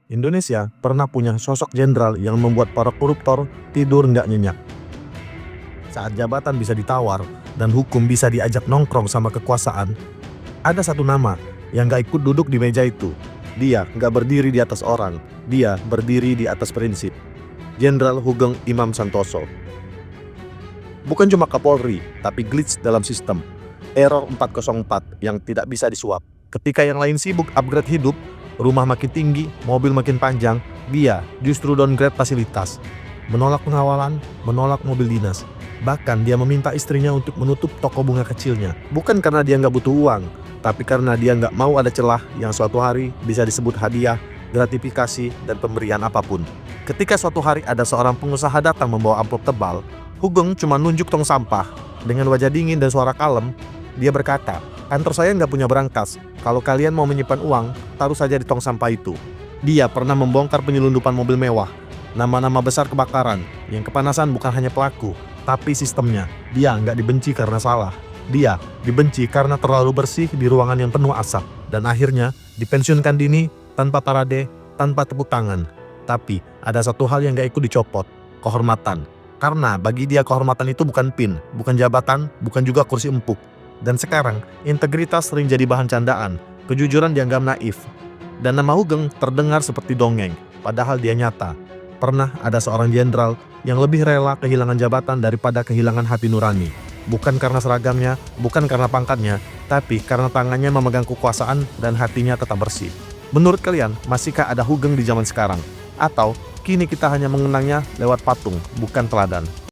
Indonesia pernah punya sosok jenderal yang membuat para koruptor tidur nggak nyenyak. Saat jabatan bisa ditawar dan hukum bisa diajak nongkrong sama kekuasaan, ada satu nama yang nggak ikut duduk di meja itu. Dia nggak berdiri di atas orang, dia berdiri di atas prinsip. Jenderal Hugeng Imam Santoso. Bukan cuma Kapolri, tapi glitch dalam sistem. Error 404 yang tidak bisa disuap. Ketika yang lain sibuk upgrade hidup, rumah makin tinggi, mobil makin panjang, dia justru downgrade fasilitas. Menolak pengawalan, menolak mobil dinas. Bahkan dia meminta istrinya untuk menutup toko bunga kecilnya. Bukan karena dia nggak butuh uang, tapi karena dia nggak mau ada celah yang suatu hari bisa disebut hadiah, gratifikasi, dan pemberian apapun. Ketika suatu hari ada seorang pengusaha datang membawa amplop tebal, Hugeng cuma nunjuk tong sampah. Dengan wajah dingin dan suara kalem, dia berkata, "Kantor saya nggak punya berangkas. Kalau kalian mau menyimpan uang, taruh saja di tong sampah itu." Dia pernah membongkar penyelundupan mobil mewah, nama-nama besar kebakaran, yang kepanasan bukan hanya pelaku, tapi sistemnya. Dia nggak dibenci karena salah. Dia dibenci karena terlalu bersih di ruangan yang penuh asap. Dan akhirnya dipensiunkan dini, tanpa parade, tanpa tepuk tangan. Tapi ada satu hal yang nggak ikut dicopot, kehormatan. Karena bagi dia kehormatan itu bukan PIN, bukan jabatan, bukan juga kursi empuk. Dan sekarang, integritas sering jadi bahan candaan, kejujuran dianggap naif. Dan nama Hugeng terdengar seperti dongeng, padahal dia nyata. Pernah ada seorang jenderal yang lebih rela kehilangan jabatan daripada kehilangan hati nurani. Bukan karena seragamnya, bukan karena pangkatnya, tapi karena tangannya memegang kekuasaan dan hatinya tetap bersih. Menurut kalian, masihkah ada Hugeng di zaman sekarang? Atau kini kita hanya mengenangnya lewat patung, bukan teladan?